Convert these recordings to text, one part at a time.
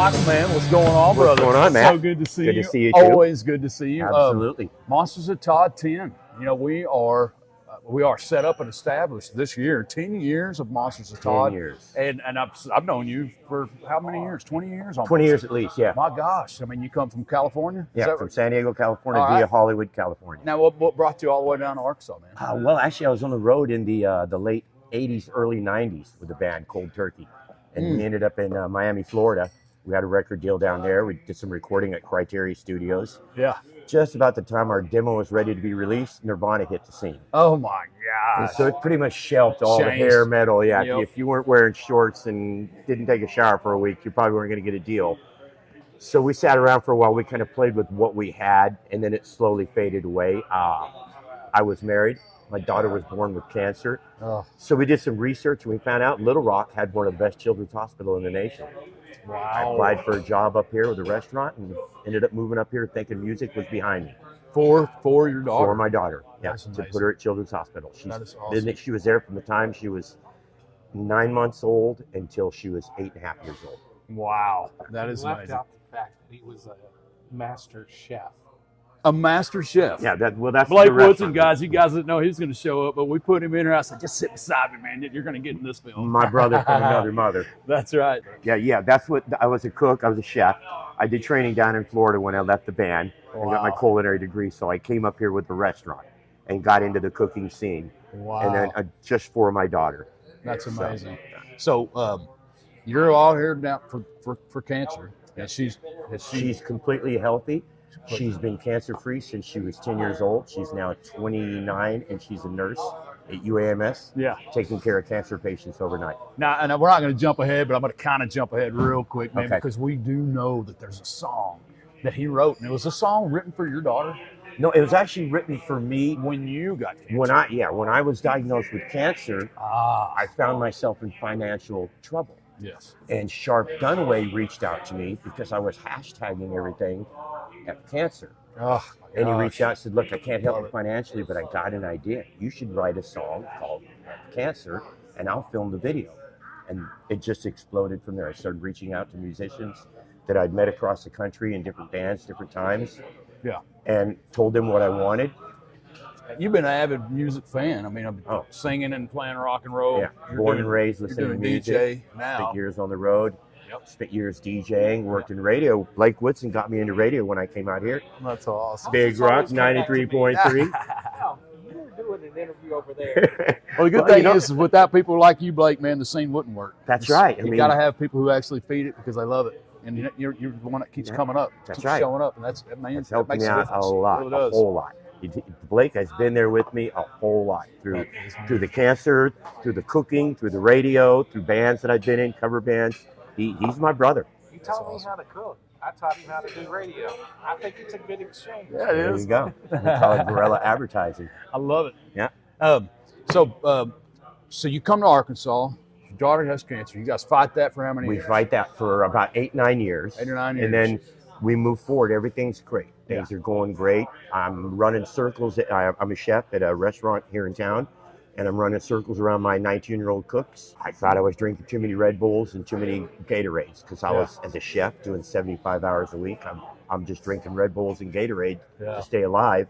MOT Land, what's going on, brother? What's going on, Matt? So good to see you. Good to see you, too. Always good to see you. Absolutely. Monsters of Todd 10. You know, we are set up and established this year. 10 years of Monsters of Todd. 10 years. And I've known you for how many years? 20 years? Almost. 20 years at least, yeah. My gosh. I mean, you come from California? Yeah, from San Diego, California via Hollywood, California. Now, what brought you all the way down to Arkansas, man? Well, actually, I was on the road in the late 80s, early 90s with the band Cold Turkey. And we ended up in Miami, Florida. We had a record deal down there. We did some recording at Criteria Studios. Yeah. Just about the time our demo was ready to be released, Nirvana hit the scene. Oh, my gosh. And so it pretty much shelved all the hair metal. Yeah, Yep. If you weren't wearing shorts and didn't take a shower for a week, you probably weren't going to get a deal. So we sat around for a while. We kind of played with what we had, and then it slowly faded away. I was married. My daughter was born with cancer. Oh. So we did some research, and we found out Little Rock had one of the best children's hospitals in the nation. Wow. I applied for a job up here with a restaurant and ended up moving up here thinking music was behind me. For your daughter? For my daughter, yeah, to put her at Children's Hospital. That is awesome. She was there from the time she was 9 months old until she was 8.5 years old. Wow, that is left amazing. out the fact that he was a master chef. A master chef. Yeah, that's Blake Woodson, guys. You guys didn't know he was going to show up, but we put him in here. I said, just sit beside me, man. You're going to get in this film. My brother from another mother. That's right. Yeah. That's what I was a cook. I was a chef. I did training down in Florida when I left the band and got my culinary degree. So I came up here with the restaurant and got into the cooking scene. Wow. And then just for my daughter. That's amazing. So you're all here now for cancer, and she's completely healthy. She's been cancer-free since she was 10 years old. She's now 29, and she's a nurse at UAMS, taking care of cancer patients overnight. Now, and we're not going to jump ahead, but I'm going to kind of jump ahead real quick, man, because we do know that there's a song that he wrote, and it was a song written for your daughter. No, it was actually written for me when you got cancer. When I was diagnosed with cancer, I found myself in financial trouble. Yes. And Sharp Dunaway reached out to me because I was hashtagging everything at cancer. Oh, and he reached out and said, look, I can't help you financially, but I got an idea. You should write a song called Cancer, and I'll film the video. And it just exploded from there. I started reaching out to musicians that I'd met across the country in different bands, different times. Yeah. And told them what I wanted. You've been an avid music fan. I mean, I'm singing and playing rock and roll. Yeah, born and raised listening to music. DJ now. Spent years on the road. Spent years DJing, worked in radio. Blake Woodson got me into radio when I came out here. That's awesome. Big Rock 93.3. Wow, you were doing an interview over there. Well, the good thing is, without people like you, Blake, man, the scene wouldn't work. That's right. You got to have people who actually feed it because they love it. And you're the one that keeps coming up. That's right. Showing up. And that's makes helping me out a lot, really a whole lot. Blake has been there with me a whole lot through the cancer, through the cooking, through the radio, through bands that I've been in, cover bands. He's my brother. You taught me how to cook. I taught him how to do radio. I think it's a good exchange. Yeah, it is. There you go. We call it guerrilla advertising. I love it. Yeah. So you come to Arkansas. Your daughter has cancer. You guys fight that for how many years? We fight that for about 8-9 years. 8 or 9 years. And then we move forward. Everything's great. Things are going great. I'm running circles. I'm a chef at a restaurant here in town, and I'm running circles around my 19-year-old cooks. I thought I was drinking too many Red Bulls and too many Gatorades because I was, as a chef, doing 75 hours a week. I'm just drinking Red Bulls and Gatorade to stay alive,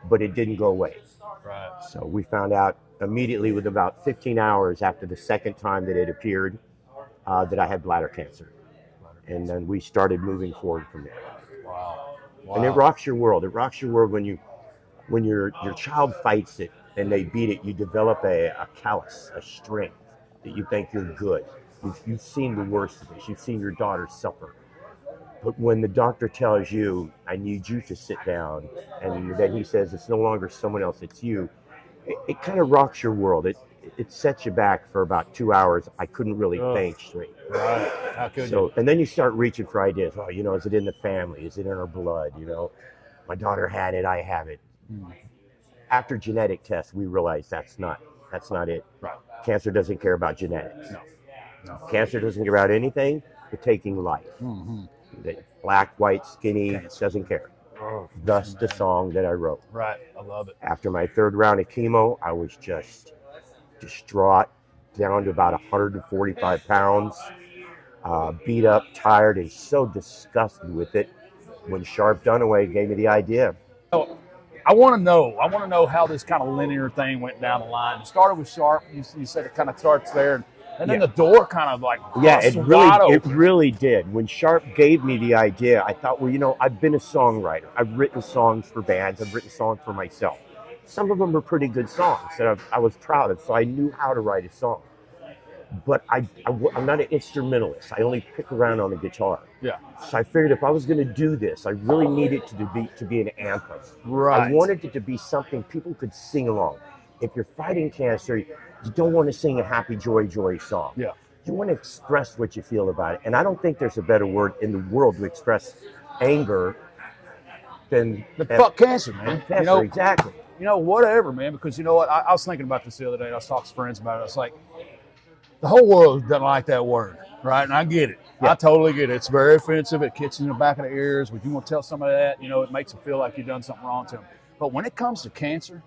but it didn't go away. Right. So we found out immediately, with about 15 hours after the second time that it appeared, that I had bladder cancer. And then we started moving forward from there. Wow. And it rocks your world. It rocks your world when your child fights it and they beat it. You develop a callus, a strength that you think you're good. You've seen the worst of this. You've seen your daughter suffer. But when the doctor tells you, I need you to sit down, and then he says, it's no longer someone else, it's you, it kind of rocks your world. It sets you back for about 2 hours. I couldn't really think straight. Right. How could you? And then you start reaching for ideas. Oh, is it in the family? Is it in our blood? My daughter had it. I have it. After genetic tests, we realized that's not it. Right. Cancer doesn't care about genetics. No. Cancer doesn't care about anything but taking life. Mm-hmm. Black, white, skinny, doesn't care. Thus the song that I wrote. Right. I love it. After my third round of chemo, I was just distraught, down to about 145 pounds. beat up, tired, and so disgusted with it when Sharp Dunaway gave me the idea. So I want to know how this kind of linear thing went down the line. It started with Sharp. You said it kind of starts there, and then the door kind of like it really did. When Sharp gave me the idea, I thought, well, you know, I've been a songwriter. I've written songs for bands. I've written songs for myself. Some of them are pretty good songs that I was proud of, so I knew how to write a song. But I'm not an instrumentalist. I only pick around on the guitar. Yeah. So I figured if I was going to do this, I really needed to be an anthem. Right. I wanted it to be something people could sing along. If you're fighting cancer, you don't want to sing a happy, joy song. Yeah. You want to express what you feel about it. And I don't think there's a better word in the world to express anger than fuck cancer, man. Cancer, you know, exactly. You know, whatever, man. Because you know what? I was thinking about this the other day. I was talking to friends about it. It's like, the whole world doesn't like that word, right? And I get it. Yeah. I totally get it. It's very offensive. It kicks you in the back of the ears. When you want to tell somebody that, you know, it makes them feel like you've done something wrong to them. But when it comes to cancer,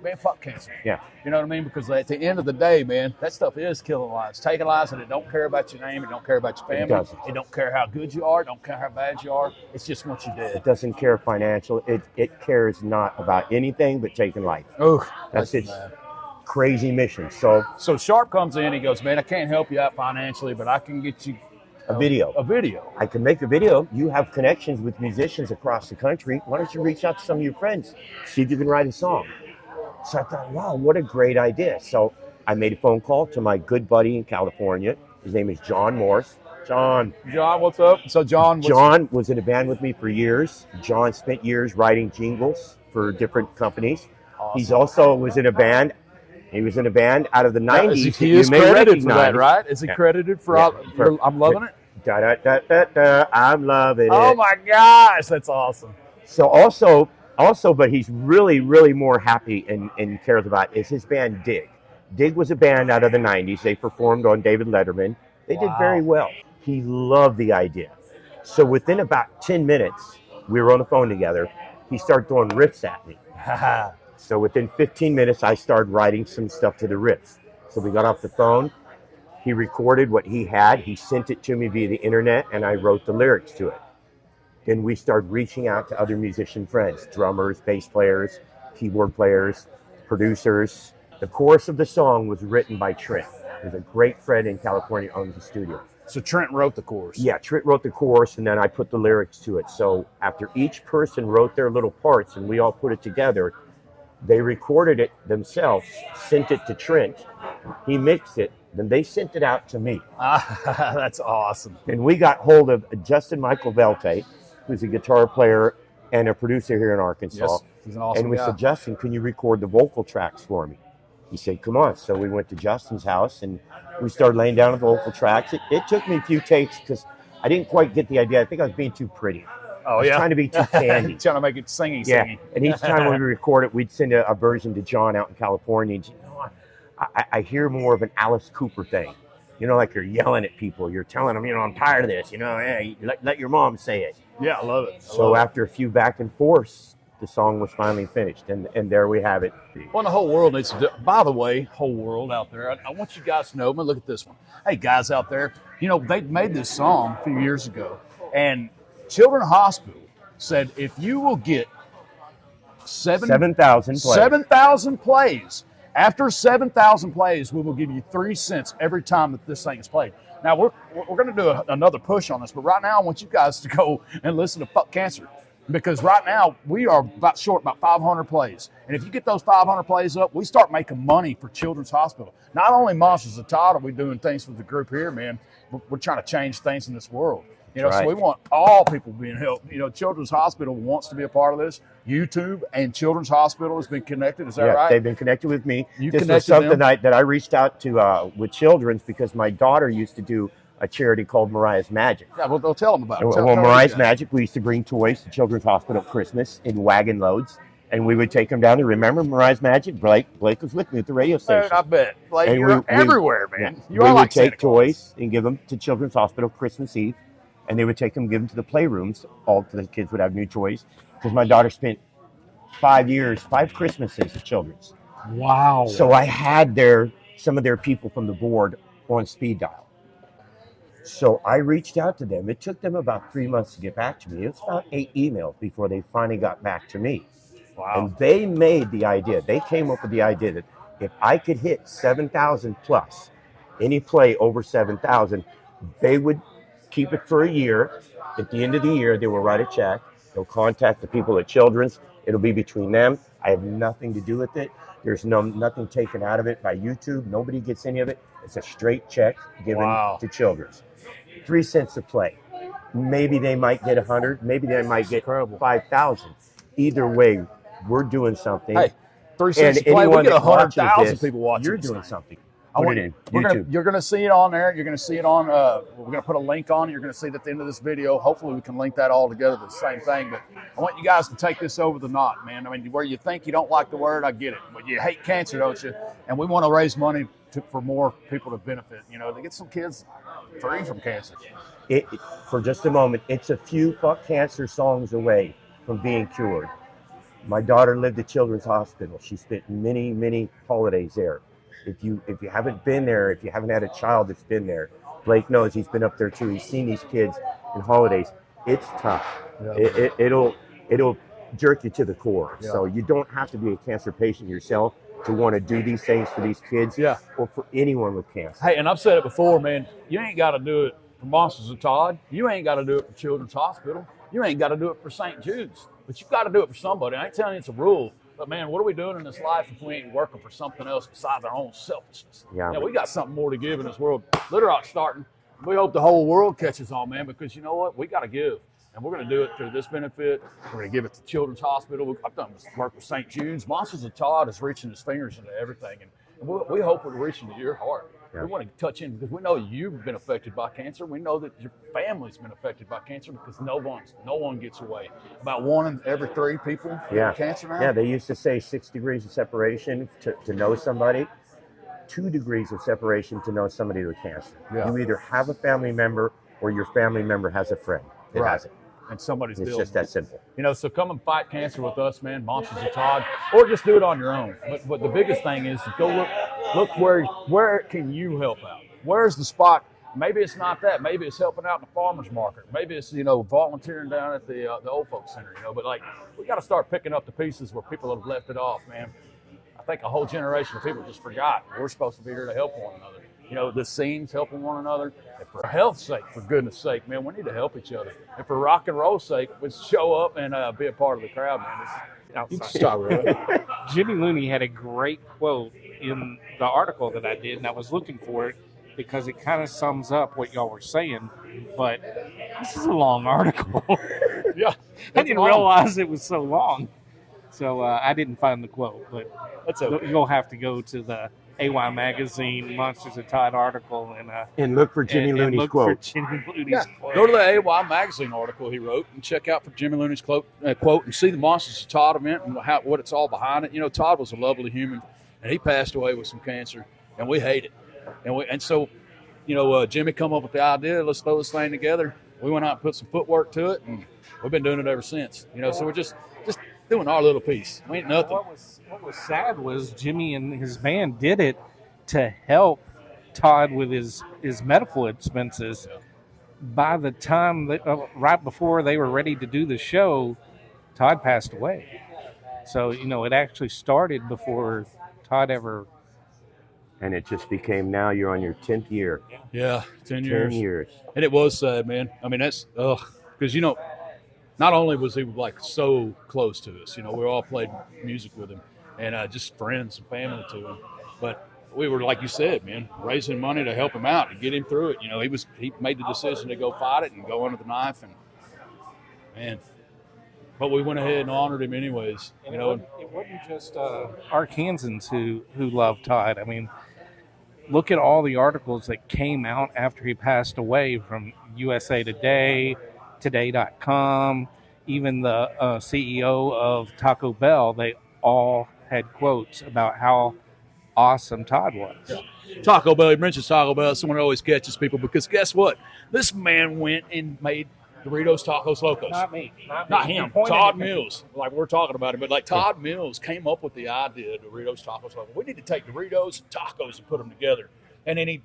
man, fuck cancer. Yeah. You know what I mean? Because at the end of the day, man, that stuff is killing lives, taking lives, and it don't care about your name. It don't care about your family. It don't care how good you are. It don't care how bad you are. It's just what you did. It doesn't care financial. It cares not about anything but taking life. Oh, that's its crazy mission. So Sharp comes in. He goes, man, I can't help you out financially, but I can get you a video. I can make a video. You have connections with musicians across the country. Why don't you reach out to some of your friends, see if you can write a song? So I thought, wow, what a great idea. So I made a phone call to my good buddy in California. His name is John Morse. John, what's up? So John was in a band with me for years. John spent years writing jingles for different companies. Awesome. He's also was in a band. He was in a band out of the 90s. He is credited for that, right? Is he credited for I'm Loving It? I'm Loving It. Oh, my gosh. That's awesome. So also, but he's really, really more happy and cares about is his band Dig. Dig was a band out of the 90s. They performed on David Letterman. They did very well. He loved the idea. So within about 10 minutes, we were on the phone together. He started throwing riffs at me. So within 15 minutes, I started writing some stuff to the riffs. So we got off the phone. He recorded what he had. He sent it to me via the internet, and I wrote the lyrics to it. Then we started reaching out to other musician friends, drummers, bass players, keyboard players, producers. The chorus of the song was written by Trent. There's a great friend in California who owns the studio. So Trent wrote the chorus? Yeah, Trent wrote the chorus, and then I put the lyrics to it. So after each person wrote their little parts and we all put it together, they recorded it themselves, sent it to Trent. He mixed it. Then they sent it out to me. That's awesome. And we got hold of Justin Michael Velte, who's a guitar player and a producer here in Arkansas. Yes, he's an awesome And we guy. said, Justin, can you record the vocal tracks for me? He said, come on. So we went to Justin's house and we started laying down the vocal tracks. It took me a few takes because I didn't quite get the idea. I think I was being too pretty. Oh, I was trying to be too candy. Trying to make it singy. Yeah. And each time we record it, we'd send a version to John out in California. And, you know, I hear more of an Alice Cooper thing. You know, like you're yelling at people. You're telling them, you know, I'm tired of this. You know, hey, let your mom say it. Yeah, I love it. So after a few back and forths, the song was finally finished. And there we have it. Well, the whole world needs to do. By the way, whole world out there, I want you guys to know, man, look at this one. Hey, guys out there, you know, they made this song a few years ago. And Children's Hospital said, if you will get 7,000 plays, after 7,000 plays, we will give you 3 cents every time that this thing is played. Now, we're going to do another push on this, but right now I want you guys to go and listen to Fuck Cancer, because right now we are about 500 plays. And if you get those 500 plays up, we start making money for Children's Hospital. Not only Monsters of Todd are we doing things for the group here, man, we're trying to change things in this world. You know, so we want all people being helped. You know, Children's Hospital wants to be a part of this. YouTube and Children's Hospital has been connected. Is that right? They've been connected with me. This was something that I reached out to with Children's because my daughter used to do a charity called Mariah's Magic. Yeah, well, they'll tell them about it. Well, Mariah's Magic, we used to bring toys to Children's Hospital at Christmas in wagon loads. And we would take them down to remember Mariah's Magic. Blake was with me at the radio station. Man, I bet. Blake, you're everywhere, man. Yeah, we would take toys and give them to Children's Hospital Christmas Eve. And they would take them, give them to the playrooms. All the kids would have new toys. Because my daughter spent 5 Christmases at Children's. Wow. So I had some of their people from the board on speed dial. So I reached out to them. It took them about 3 months to get back to me. It was about 8 emails before they finally got back to me. Wow. And they made the idea. They came up with the idea that if I could hit 7,000 plus, any play over 7,000, they would keep it for a year. At the end of the year, they will write a check. They'll contact the people at Children's. It'll be between them. I have nothing to do with it. There's nothing taken out of it by YouTube. Nobody gets any of it. It's a straight check given to Children's. 3 cents a play. Maybe they might get 100. Maybe they might get 5,000. Either way, we're doing something. Hey, 3 cents a play. We get 100,000 people watching. You're doing something. You're going to see it on there. You're going to see it on, we're going to put a link on it. You're going to see it at the end of this video. Hopefully we can link that all together, the same thing. But I want you guys to take this over the knot, man. I mean, where you think you don't like the word, I get it. But you hate cancer, don't you? And we want to raise money for more people to benefit, to get some kids free from cancer. For just a moment, it's a few fuck cancer songs away from being cured. My daughter lived at Children's Hospital. She spent many, many holidays there. If you haven't been there, if you haven't had a child that's been there, Blake knows. He's been up there too. He's seen these kids in holidays. It's tough. Yeah. It'll jerk you to the core. Yeah. So you don't have to be a cancer patient yourself to want to do these things for these kids or for anyone with cancer. Hey, and I've said it before, man. You ain't got to do it for Monsters of Todd. You ain't got to do it for Children's Hospital. You ain't got to do it for St. Jude's. But you've got to do it for somebody. I ain't telling you it's a rule. But, man, what are we doing in this life if we ain't working for something else besides our own selfishness? Yeah, we got something more to give in this world. Little Rock's starting. We hope the whole world catches on, man, because you know what? We got to give. And we're going to do it through this benefit. We're going to give it to Children's Hospital. I've done this work with St. Jude's. Monsters of Todd is reaching his fingers into everything. And we hope we're reaching to your heart. Yeah. We want to touch in because we know you've been affected by cancer. We know that your family's been affected by cancer because no one gets away. About 1 in every 3 people have cancer now. Yeah, they used to say 6 degrees of separation to know somebody, 2 degrees of separation to know somebody with cancer. Yeah. You either have a family member or your family member has a friend that has it. And somebody's It's just that simple. So come and fight cancer with us, man, Monsters of Todd, or just do it on your own. But the biggest thing is to go look where can you help out? Where's the spot? Maybe it's not that. Maybe it's helping out in the farmer's market. Maybe it's, volunteering down at the old folks center, But, we got to start picking up the pieces where people have left it off, man. I think a whole generation of people just forgot we're supposed to be here to help one another. The scenes helping one another. And for health's sake, for goodness sake, man, we need to help each other. And for rock and roll's sake, let's show up and be a part of the crowd, man. Jimmy Looney had a great quote in the article that I did, and I was looking for it because it kind of sums up what y'all were saying. But this is a long article. Yeah, I didn't realize it was so long. So I didn't find the quote, but that's okay. You'll have to go to the AY Magazine Monsters of Todd article and look for Jimmy Looney's quote. Go to the AY Magazine article he wrote and check out for Jimmy Looney's quote and see the Monsters of Todd event and what it's all behind it. Todd was a lovely human, and he passed away with some cancer, and we hate it. And so Jimmy come up with the idea, let's throw this thing together. We went out and put some footwork to it, and we've been doing it ever since. So we're just doing our little piece. We ain't nothing. What was sad was Jimmy and his band did it to help Todd with his medical expenses. Yeah. By the time right before they were ready to do the show, Todd passed away. So it actually started before Todd ever. And it just became now you're on your 10th year. Yeah, 10 years. 10 years. And it was sad, man. I mean, that's because not only was he so close to us, we all played music with him and just friends and family to him. But we were, like you said, man, raising money to help him out and get him through it. He made the decision to go fight it and go under the knife, but we went ahead and honored him anyways. And it wasn't just Arkansans who loved Todd. I mean, look at all the articles that came out after he passed away from USA Today, Today.com, even the CEO of Taco Bell. They all had quotes about how awesome Todd was. Yeah. Taco Bell, he mentions Taco Bell, someone who always catches people because guess what? This man went and made Doritos, Tacos, Locos. Not him. Todd Mills. Like we're talking about him, but Todd Mills came up with the idea of Doritos, Tacos, Locos. We need to take Doritos and tacos and put them together. And then he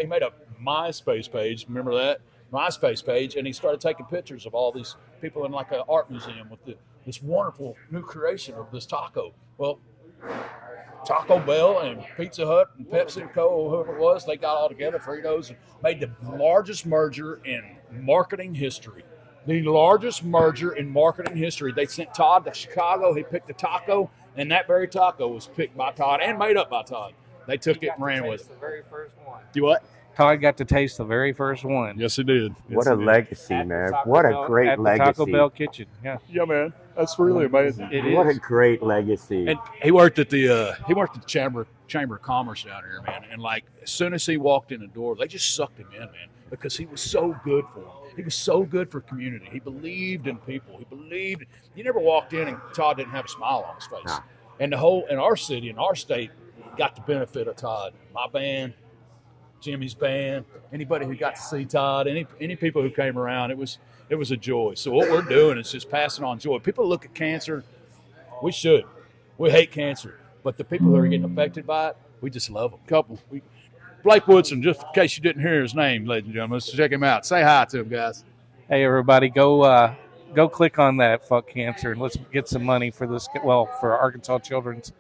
made a MySpace page. Remember that? MySpace page. And he started taking pictures of all these people in like an art museum with this wonderful new creation of this taco. Well, Taco Bell and Pizza Hut and PepsiCo, whoever it was, they got all together, Fritos, and made the largest merger in marketing history. The largest merger in marketing history. They sent Todd to Chicago. He picked a taco, and that very taco was picked by Todd and made up by Todd. They took it and ran with it. The very first one. You what? Todd got to taste the very first one. Yes, he did. What a legacy, man. What a great at the legacy. Taco Bell kitchen. Yeah. Yeah, man. That's really amazing. It What is. a great legacy. And he worked at the Chamber of Commerce down here, man. And like as soon as he walked in the door, they just sucked him in, man, because he was so good for them. He was so good for community. He believed in people. He believed. You never walked in and Todd didn't have a smile on his face. Nah. And the whole in our city, in our state, got the benefit of Todd. My band, Jimmy's band, anybody who got to see Todd, any people who came around, it was a joy. So what we're doing is just passing on joy. People look at cancer, we should. We hate cancer, but the people who are getting affected by it, we just love them. Blake Woodson, just in case you didn't hear his name, ladies and gentlemen, let's check him out. Say hi to him, guys. Hey, everybody, go click on that Fuck Cancer and let's get some money for this. Well, for Arkansas Children's.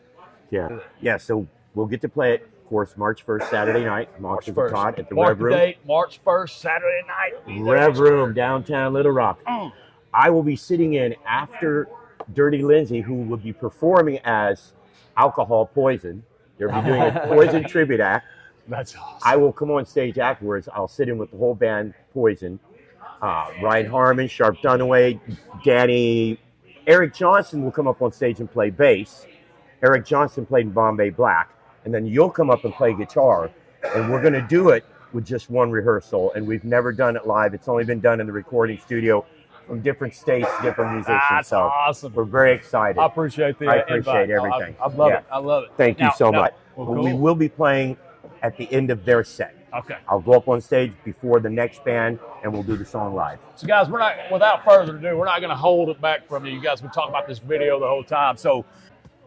Yeah. So we'll get to play it, of course, March 1st, Saturday night. March With 1st. Todd at the Mark Rev the Room. date, March 1st, Saturday night. Rev Room, downtown Little Rock. I will be sitting in after Dirty Lindsay, who will be performing as Alcohol Poison. They'll be doing a Poison tribute act. That's awesome. I will come on stage afterwards. I'll sit in with the whole band, Poison. Ryan Harmon, Sharp Dunaway, Danny. Eric Johnson will come up on stage and play bass. Eric Johnson played in Bombay Black. And then you'll come up and play guitar. And we're going to do it with just one rehearsal. And we've never done it live. It's only been done in the recording studio from different states, different musicians. That's so awesome. We're very excited. I appreciate the I appreciate invite. everything. I love Yeah. it. I love it. Thank you so much. Well, We cool. will be playing at the end of their set. Okay. I'll go up on stage before the next band, and we'll do the song live. So, guys, without further ado, we're not going to hold it back from you. You guys have been talking about this video the whole time. So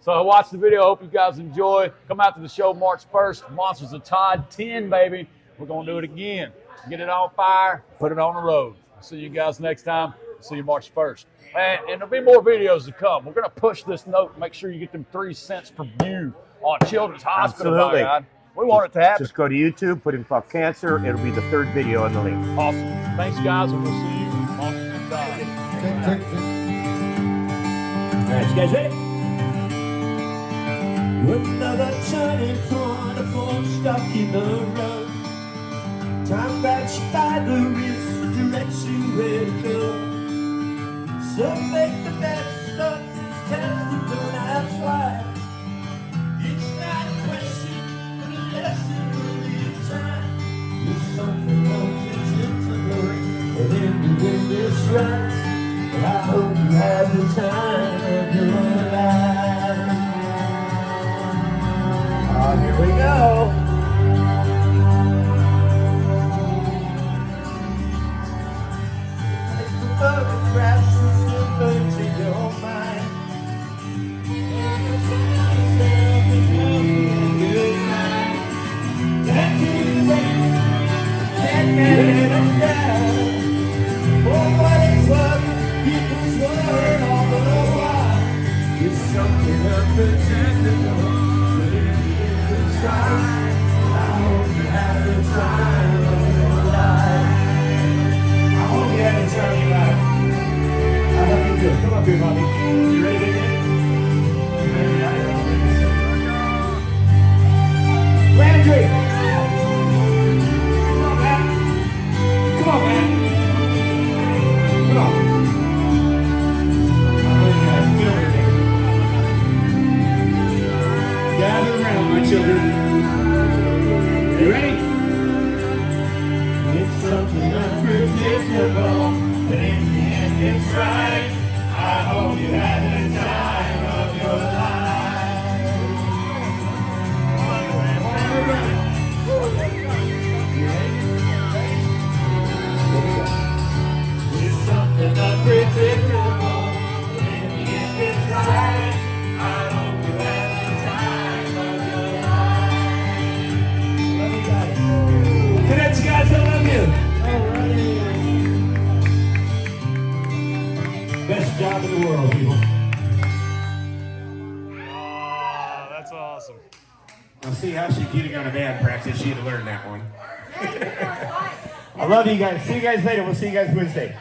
watch the video. Hope you guys enjoy. Come out to the show March 1st. Monsters of Todd 10, baby. We're going to do it again. Get it on fire. Put it on the road. See you guys next time. See you March 1st. And there'll be more videos to come. We're going to push this note. Make sure you get them 3 cents per view on Children's Hospital. Absolutely. By God. We want it to happen. Just go to YouTube, put in Fuck Cancer. It'll be the 3rd video on the link. Awesome. Thanks, guys, and we'll see you Monsters of Todd. All right, you guys ready? Another turning point, a fork stuck in the road. Time grabs you by the wrist, directs you where to go. So make the best of this test and don't ask why. It's not a question, but a lesson in time. There's something unpredictable, and in the end it's right. I hope you have the time of your life. Here we go. Take the photographs and slip into your mind. Good night. Tattoos can't get us down. For what it's worth, people's word all the while. It's something unpredictable. I hope you had the time of your life. I hope you had the time of your life. I hope you do. Come up here, Bobby. You ready to get it? Landry! Come on, man. Come on, man. Come on. All right, guys, get over here. Gather around, my children. You ready? It's something unpredictable, but in the end it's right. I hope you had the time of your life. You ready? It's something unpredictable, but in the end it's right. I hope you had the time of your life. Love you guys. top of the world, people. That's awesome. I'll see how she's getting on a band practice. She had to learn that one. I love you guys. See you guys later. We'll see you guys Wednesday.